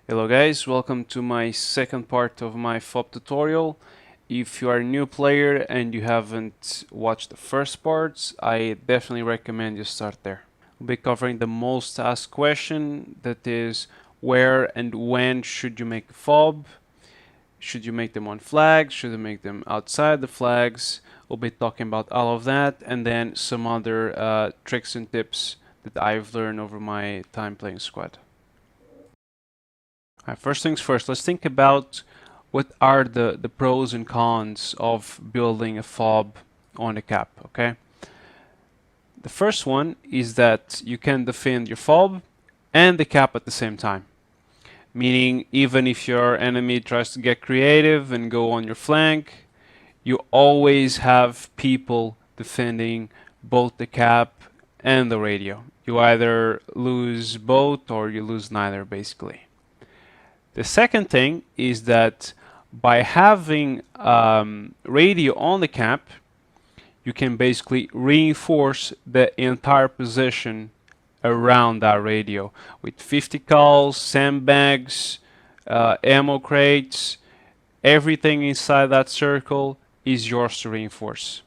Hello guys, welcome to my second part of my Fob tutorial. If you are a new player and you haven't watched the first parts, I definitely recommend you start there. We'll be covering the most asked question, that is, where and when should you make a fob? Should you make them on flags? Should you make them outside the flags? We'll be talking about all of that and then some other tricks and tips that I've learned over my time playing squad. First things first, let's think about what are the pros and cons of building a fob on the cap, okay? The first one is that you can defend your fob and the cap at the same time. Meaning, even if your enemy tries to get creative and go on your flank, you always have people defending both the cap and the radio. You either lose both or you lose neither, basically. The second thing is that by having radio on the cap, you can basically reinforce the entire position around that radio with 50 calls, sandbags, ammo crates. Everything inside that circle is yours to reinforce.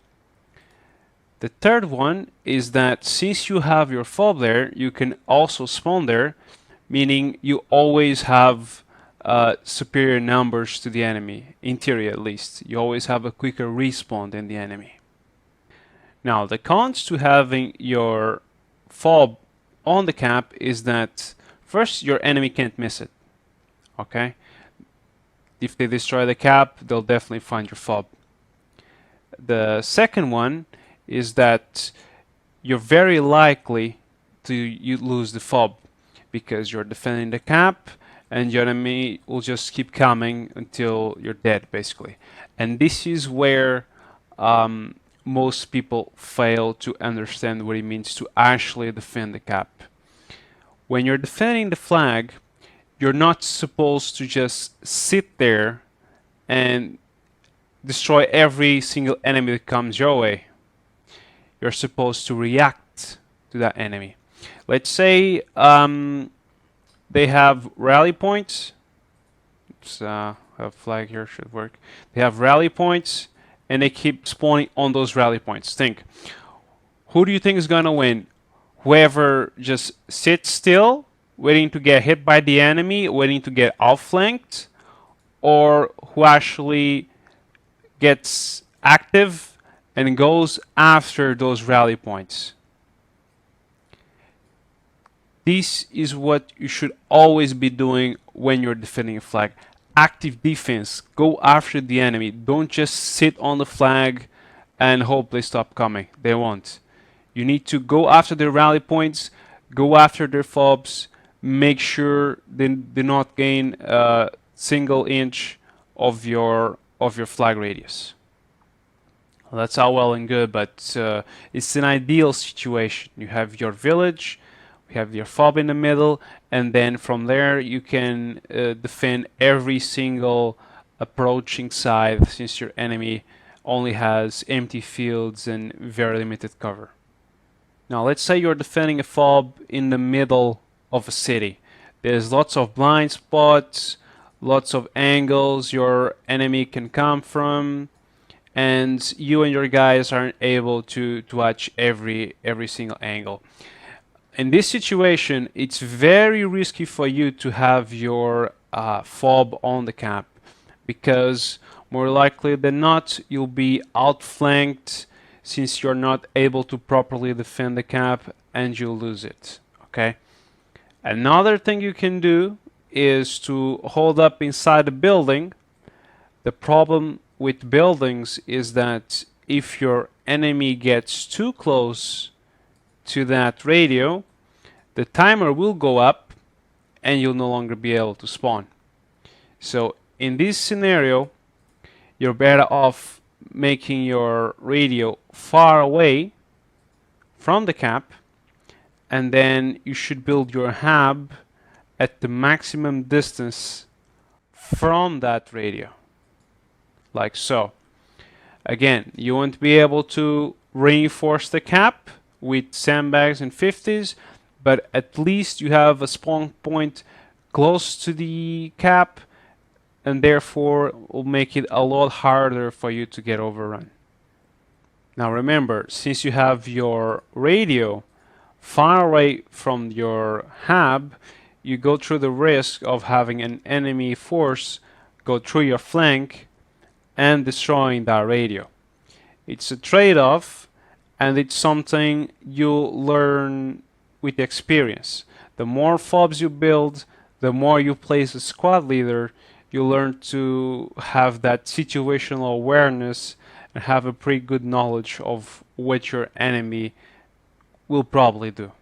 The third one is that since you have your fob there, you can also spawn there, meaning you always have superior numbers to the enemy, in theory at least. You always have a quicker respawn than the enemy. Now, the cons to having your fob on the cap is that first, your enemy can't miss it. Okay? If they destroy the cap, they'll definitely find your fob. The second one is that you're very likely to lose the fob because you're defending the cap and your enemy will just keep coming until you're dead, basically. And this is where most people fail to understand what it means to actually defend the cap. When you're defending the flag, you're not supposed to just sit there and destroy every single enemy that comes your way. You're supposed to react to that enemy. Let's say they have rally points. Oops, a flag here should work. They have rally points, and they keep spawning on those rally points. Think, who do you think is gonna win? Whoever just sits still, waiting to get hit by the enemy, waiting to get outflanked, or who actually gets active and goes after those rally points? This is what you should always be doing when you're defending a flag. Active defense. Go after the enemy. Don't just sit on the flag and hope they stop coming. They won't. You need to go after their rally points, go after their fobs, make sure they do not gain a single inch of your flag radius. Well, that's all well and good, but it's an ideal situation. You have your village, you have your fob in the middle, and then from there you can defend every single approaching side since your enemy only has empty fields and very limited cover. Now let's say you're defending a fob in the middle of a city. There's lots of blind spots, lots of angles your enemy can come from, and you and your guys aren't able to watch every single angle. In this situation, it's very risky for you to have your fob on the cap because more likely than not, you'll be outflanked since you're not able to properly defend the cap and you'll lose it. Okay. Another thing you can do is to hold up inside the building. The problem with buildings is that if your enemy gets too close to that radio, the timer will go up and you'll no longer be able to spawn. So in this scenario, you're better off making your radio far away from the cap, and then you should build your hub at the maximum distance from that radio, like so. Again, you won't be able to reinforce the cap with sandbags and 50s, but at least you have a spawn point close to the cap, and therefore will make it a lot harder for you to get overrun. Now remember, since you have your radio far away from your hub, you go through the risk of having an enemy force go through your flank and destroying that radio. It's a trade-off, and it's something you'll learn with experience. The more fobs you build, the more you play as a squad leader, you learn to have that situational awareness and have a pretty good knowledge of what your enemy will probably do.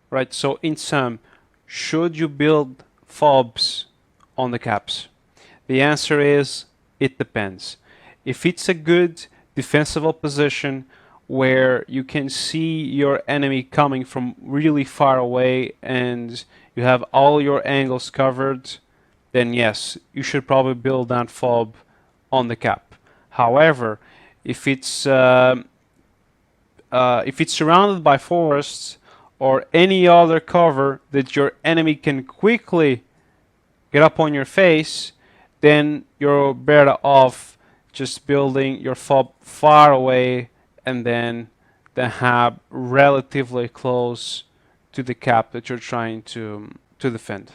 Right, so in sum, should you build fobs on the caps? The answer is, it depends. If it's a good defensible position where you can see your enemy coming from really far away and you have all your angles covered, then yes, you should probably build that fob on the cap. However, if it's surrounded by forests or any other cover that your enemy can quickly get up on your face, then you're better off just building your fob far away and then the hub relatively close to the cap that you're trying to defend.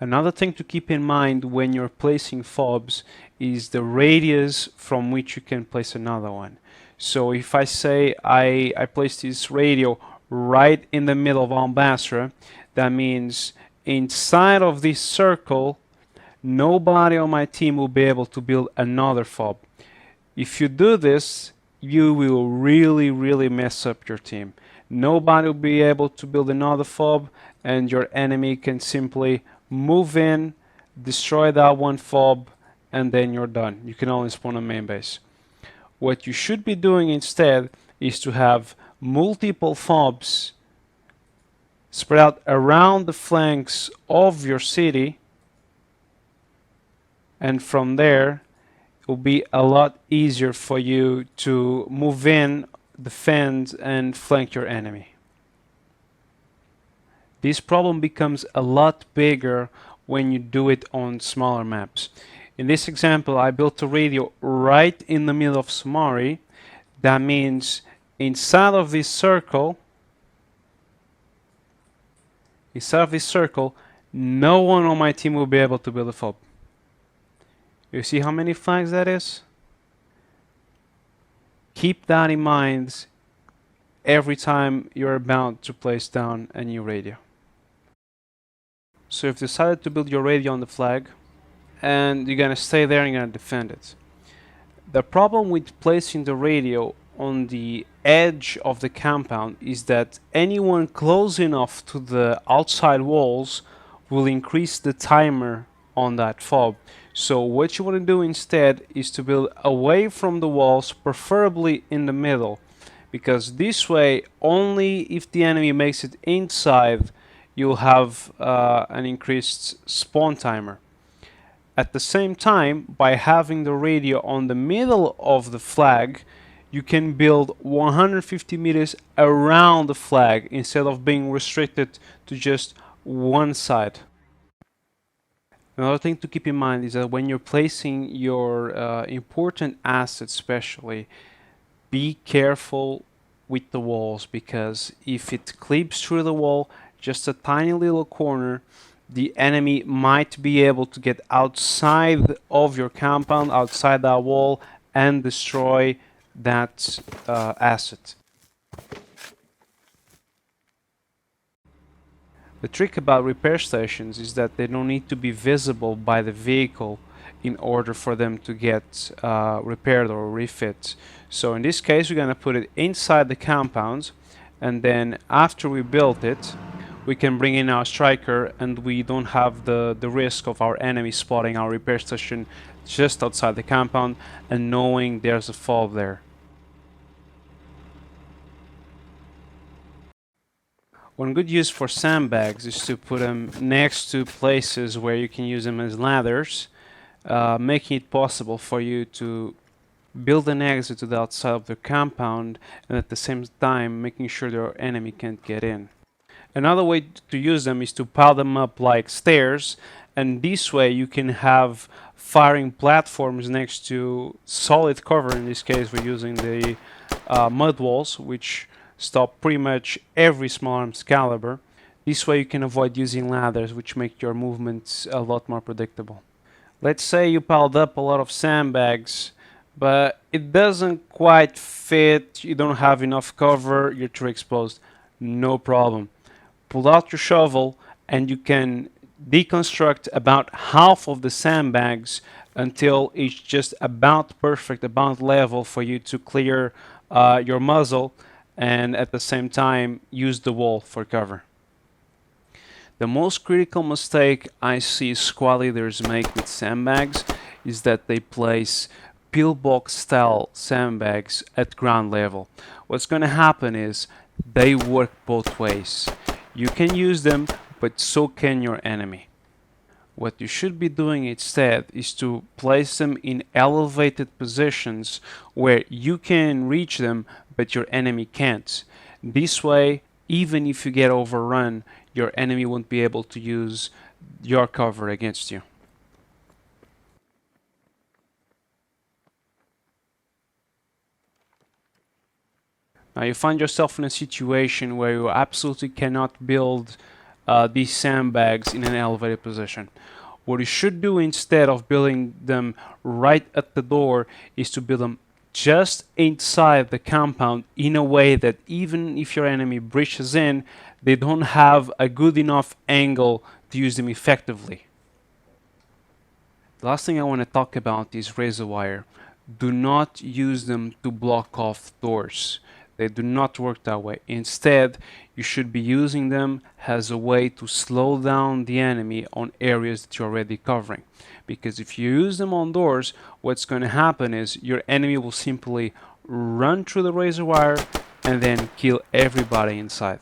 Another thing to keep in mind when you're placing fobs is the radius from which you can place another one. So if I say I place this radio right in the middle of Al-Basra, that means inside of this circle, nobody on my team will be able to build another fob. If you do this, you will really mess up your team. Nobody will be able to build another fob, and your enemy can simply move in, destroy that one fob, and then you're done. You can only spawn a main base. What you should be doing instead is to have multiple fobs spread out around the flanks of your city, and from there it will be a lot easier for you to move in, defend, and flank your enemy. This problem becomes a lot bigger when you do it on smaller maps. In this example, I built a radio right in the middle of Samari. That means inside of this circle, no one on my team will be able to build a fob. You see how many flags that is? Keep that in mind every time you're about to place down a new radio. So you've decided to build your radio on the flag, and you're gonna stay there and you're gonna defend it. The problem with placing the radio on the edge of the compound is that anyone close enough to the outside walls will increase the timer on that fob. So what you want to do instead is to build away from the walls, preferably in the middle, because this way only if the enemy makes it inside you'll have an increased spawn timer. At the same time, by having the radio on the middle of the flag, you can build 150 meters around the flag instead of being restricted to just one side. Another thing to keep in mind is that when you're placing your important assets especially, be careful with the walls, because if it clips through the wall, just a tiny little corner, the enemy might be able to get outside of your compound, outside that wall, and destroy that asset. The trick about repair stations is that they don't need to be visible by the vehicle in order for them to get repaired or refit. So in this case, we're going to put it inside the compound, and then after we built it, we can bring in our striker, and we don't have the risk of our enemy spotting our repair station just outside the compound and knowing there's a fob there. One good use for sandbags is to put them next to places where you can use them as ladders, making it possible for you to build an exit to the outside of the compound, and at the same time making sure your enemy can't get in. Another way to use them is to pile them up like stairs, and this way you can have firing platforms next to solid cover. In this case we're using the mud walls, which stop pretty much every small arms caliber. This way you can avoid using ladders, which make your movements a lot more predictable. Let's say you piled up a lot of sandbags, but it doesn't quite fit, you don't have enough cover, you're too exposed. No problem. Pull out your shovel and you can deconstruct about half of the sandbags until it's just about perfect, about level for you to clear your muzzle, and at the same time use the wall for cover. The most critical mistake I see squad leaders make with sandbags is that they place pillbox style sandbags at ground level. What's going to happen is they work both ways. You can use them, but so can your enemy. What you should be doing instead is to place them in elevated positions where you can reach them, but your enemy can't. This way, even if you get overrun, your enemy won't be able to use your cover against you. Now you find yourself in a situation where you absolutely cannot build these sandbags in an elevated position. What you should do instead of building them right at the door is to build them just inside the compound in a way that even if your enemy breaches in, they don't have a good enough angle to use them effectively. The last thing I want to talk about is Razorwire. Do not use them to block off doors. They do not work that way. Instead, you should be using them as a way to slow down the enemy on areas that you're already covering. Because if you use them on doors, what's going to happen is your enemy will simply run through the razor wire and then kill everybody inside.